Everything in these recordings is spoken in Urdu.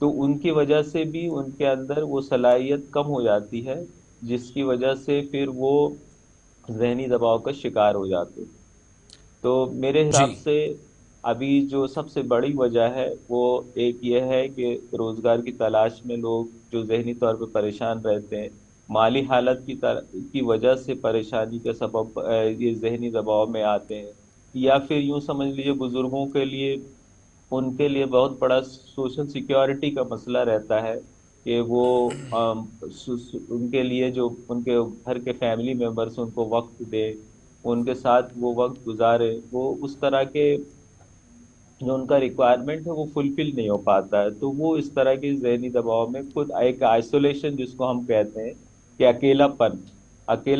تو ان کی وجہ سے بھی ان کے اندر وہ صلاحیت کم ہو جاتی ہے، جس کی وجہ سے پھر وہ ذہنی دباؤ کا شکار ہو جاتے ہیں۔ تو میرے حساب جی سے ابھی جو سب سے بڑی وجہ ہے وہ ایک یہ ہے کہ روزگار کی تلاش میں لوگ جو ذہنی طور پہ پریشان رہتے ہیں، مالی حالت کی وجہ سے پریشانی کے سبب یہ ذہنی دباؤ میں آتے ہیں، یا پھر یوں سمجھ لیجیے بزرگوں کے لیے، ان کے لیے بہت بڑا سوشل سیکیورٹی کا مسئلہ رہتا ہے کہ وہ ان کے لیے جو ان کے گھر کے فیملی ممبرس ان کو وقت دے، ان کے ساتھ وہ وقت گزارے، وہ اس طرح کے جو ان کا ریکوائرمنٹ ہے وہ فلفل نہیں ہو پاتا ہے، تو وہ اس طرح کی ذہنی دباؤ میں خود ایک آئسولیشن جس کو ہم کہتے ہیں کہ اکیلا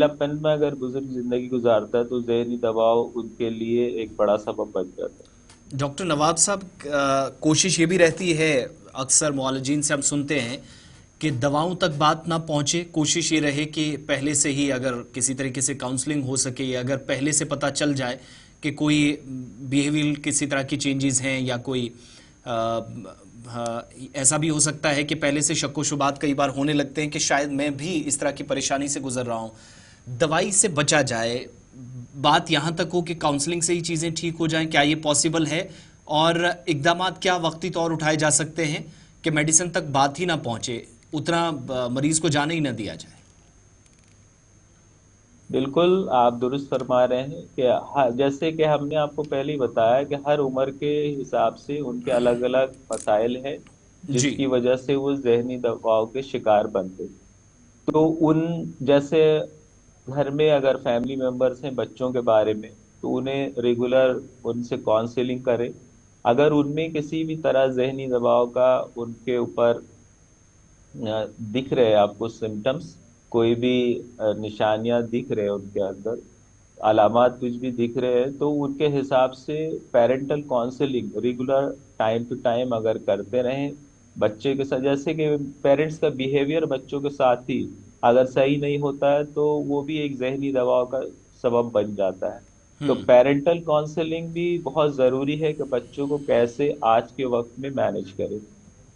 پن میں اگر بزرگ زندگی گزارتا ہے تو ذہنی دباؤ ان کے لیے ایک بڑا سبب بن جاتا ہے۔ ڈاکٹر نواب صاحب، کوشش یہ بھی رہتی ہے، اکثر معالجین سے ہم سنتے ہیں کہ دواؤں تک بات نہ پہنچے، کوشش یہ رہے کہ پہلے سے ہی اگر کسی طریقے سے کاؤنسلنگ ہو سکے، یا اگر پہلے سے پتہ چل جائے کہ کوئی بیہیویئر کسی طرح کی چینجز ہیں، یا کوئی ایسا بھی ہو سکتا ہے کہ پہلے سے شک و شبہات کئی بار ہونے لگتے ہیں کہ شاید میں بھی اس طرح کی پریشانی سے گزر رہا ہوں، دوائی سے بچا جائے، بات یہاں تک ہو کہ کاؤنسلنگ سے ہی چیزیں ٹھیک ہو جائیں، کیا یہ پاسبل ہے؟ اور اقدامات کیا وقتی طور اٹھائے جا سکتے ہیں کہ میڈیسن تک بات ہی نہ پہنچے، اتنا مریض کو جانے ہی نہ دیا جائے؟ بالکل آپ درست فرما رہے ہیں کہ جیسے کہ ہم نے آپ کو پہلے ہی بتایا کہ ہر عمر کے حساب سے ان کے الگ الگ مسائل ہیں جس جی کی وجہ سے وہ ذہنی دباؤ کے شکار بنتے، تو ان جیسے گھر میں اگر فیملی ممبرس ہیں بچوں کے بارے میں، تو انہیں ریگولر ان سے کاؤنسلنگ کرے، اگر ان میں کسی بھی طرح ذہنی دباؤ کا ان کے اوپر دکھ رہے آپ کو سمٹمز، کوئی بھی نشانیاں دکھ رہے ان کے اندر، علامات کچھ بھی دکھ رہے ہیں، تو ان کے حساب سے parental counselling regular time to time اگر کرتے رہیں بچے کے ساتھ، جیسے کہ پیرنٹس کا بیہیویئر بچوں کے ساتھ ہی اگر صحیح نہیں ہوتا ہے تو وہ بھی ایک ذہنی دباؤ کا سبب بن جاتا ہے، تو پیرنٹل کاؤنسلنگ بھی بہت ضروری ہے کہ بچوں کو کیسے آج کے وقت میں مینج کرے۔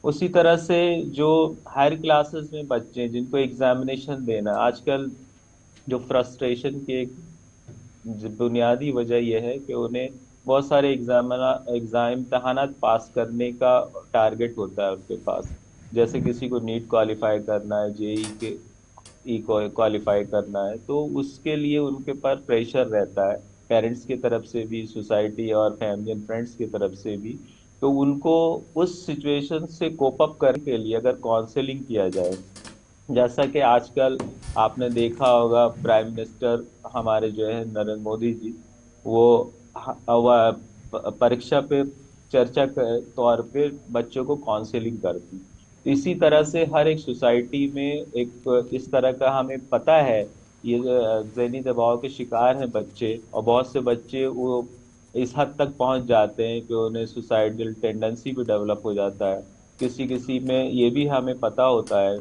اسی طرح سے جو ہائر کلاسز میں بچے ہیں جن کو ایگزامینیشن دینا، آج کل جو فرسٹریشن کی ایک بنیادی وجہ یہ ہے کہ انہیں بہت سارے امتحانات پاس کرنے کا ٹارگٹ ہوتا ہے ان کے پاس، جیسے کسی کو نیٹ کوالیفائی کرنا ہے، جے ای کے کوالیفائی کرنا ہے، تو اس کے لیے ان کے پر پریشر رہتا ہے پیرنٹس کی طرف سے بھی، سوسائٹی اور فیملی اینڈ فرینڈس کی طرف سے بھی، تو ان کو اس سچویشن سے کوپ اپ کرنے کے لیے اگر کاؤنسلنگ کیا جائے، جیسا کہ آج کل آپ نے دیکھا ہوگا پرائم منسٹر ہمارے جو ہے نریندر مودی جی، وہ پریکشا پہ چرچا کے طور پہ بچوں کو کاؤنسلنگ کرتی، اسی طرح سے ہر ایک سوسائٹی میں ایک اس طرح کا ہمیں پتہ ہے یہ ذہنی دباؤ کے شکار ہیں بچے، اور بہت سے بچے وہ اس حد تک پہنچ جاتے ہیں کہ انہیں سوسائڈل ٹینڈنسی بھی ڈیولپ ہو جاتا ہے، کسی میں یہ بھی ہمیں پتہ ہوتا ہے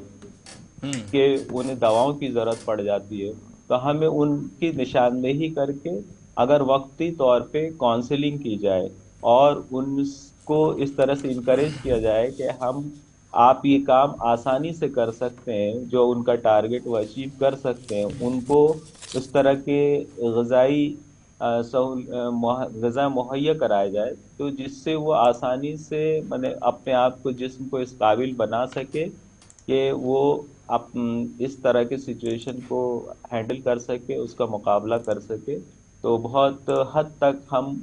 کہ انہیں دواؤں کی ضرورت پڑ جاتی ہے، تو ہمیں ان کی نشاندہی کر کے اگر وقتی طور پہ کاؤنسلنگ کی جائے اور ان کو اس طرح سے انکریج کیا جائے کہ آپ یہ کام آسانی سے کر سکتے ہیں، جو ان کا ٹارگٹ وہ اچیو کر سکتے ہیں، ان کو اس طرح کے غذائی غذا مہیا کرایا جائے، تو جس سے وہ آسانی سے اپنے آپ کو جسم کو اس قابل بنا سکے کہ وہ اس طرح کے سچویشن کو ہینڈل کر سکے، اس کا مقابلہ کر سکے، تو بہت حد تک ہم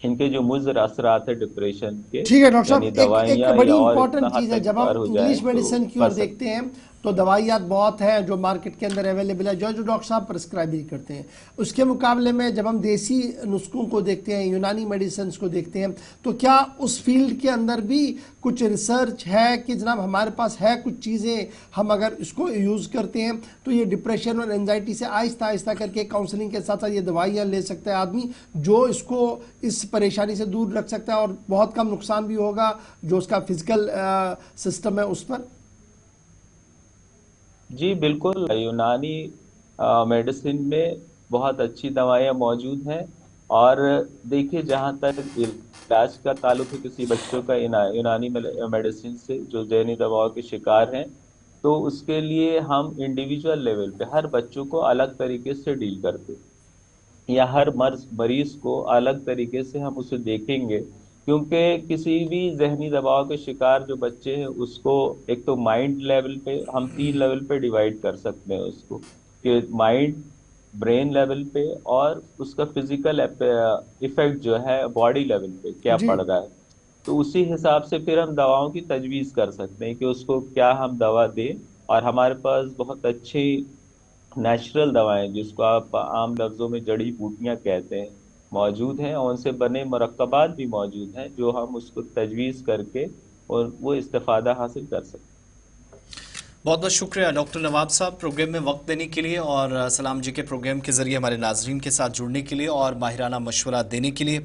ان کے جو مضر اثرات ہیں ڈپریشن کے، ٹھیک ہے ڈاکٹر صاحب، یعنی ایک دوائیاں یا بڑی اور اتنا امپورٹنٹ حد چیز ہے، تک جب ہم کور ہو جائیں انگلش تو میڈیسن کی اور بچ دیکھتے سکتے ہیں تو دوائیات بہت ہیں جو مارکیٹ کے اندر اویلیبل ہے، جو ڈاکٹر صاحب پرسکرائب بھی کرتے ہیں، اس کے مقابلے میں جب ہم دیسی نسخوں کو دیکھتے ہیں، یونانی میڈیسنز کو دیکھتے ہیں، تو کیا اس فیلڈ کے اندر بھی کچھ ریسرچ ہے کہ جناب ہمارے پاس ہے کچھ چیزیں، ہم اگر اس کو یوز کرتے ہیں تو یہ ڈپریشن اور انزائٹی سے آہستہ آہستہ کر کے کاؤنسلنگ کے ساتھ ساتھ یہ دوائیاں لے سکتا ہے آدمی، جو اس کو اس پریشانی سے دور رکھ سکتا ہے اور بہت کم نقصان بھی ہوگا جو اس کا فزیکل سسٹم ہے اس پر؟ جی بالکل، یونانی میڈیسن میں بہت اچھی دوائیاں موجود ہیں، اور دیکھیے جہاں تک علاج کا تعلق ہے کسی بچوں کا یونانی میڈیسن سے جو ذہنی دباؤ کے شکار ہیں، تو اس کے لیے ہم انڈیویجول لیول پہ ہر بچوں کو الگ طریقے سے ڈیل کرتے، یا ہر مریض کو الگ طریقے سے ہم اسے دیکھیں گے، کیونکہ کسی بھی ذہنی دباؤ کے شکار جو بچے ہیں اس کو ایک تو مائنڈ لیول پہ ہم 3 لیول پہ ڈیوائڈ کر سکتے ہیں اس کو، کہ مائنڈ، برین لیول پہ، اور اس کا فزیکل ایفیکٹ جو ہے باڈی لیول پہ کیا جی پڑ رہا ہے، تو اسی حساب سے پھر ہم دواؤں کی تجویز کر سکتے ہیں کہ اس کو کیا ہم دوا دیں۔ اور ہمارے پاس بہت اچھی نیچرل دوائیں جس کو آپ عام لفظوں میں جڑی بوٹیاں کہتے ہیں موجود ہیں، اور ان سے بنے مرکبات بھی موجود ہیں جو ہم اس کو تجویز کر کے اور وہ استفادہ حاصل کر سکتے ہیں۔ بہت بہت شکریہ ڈاکٹر نواب صاحب پروگرام میں وقت دینے کے لیے، اور سلام جی کے پروگرام کے ذریعے ہمارے ناظرین کے ساتھ جڑنے کے لیے اور ماہرانہ مشورہ دینے کے لیے۔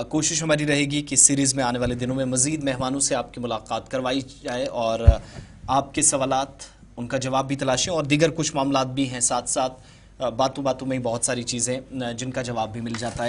کوشش ہماری رہے گی کہ اس سیریز میں آنے والے دنوں میں مزید مہمانوں سے آپ کی ملاقات کروائی جائے اور آپ کے سوالات ان کا جواب بھی تلاشیں، اور دیگر کچھ معاملات بھی ہیں ساتھ ساتھ، باتوں باتوں میں ہی بہت ساری چیزیں جن کا جواب بھی مل جاتا ہے۔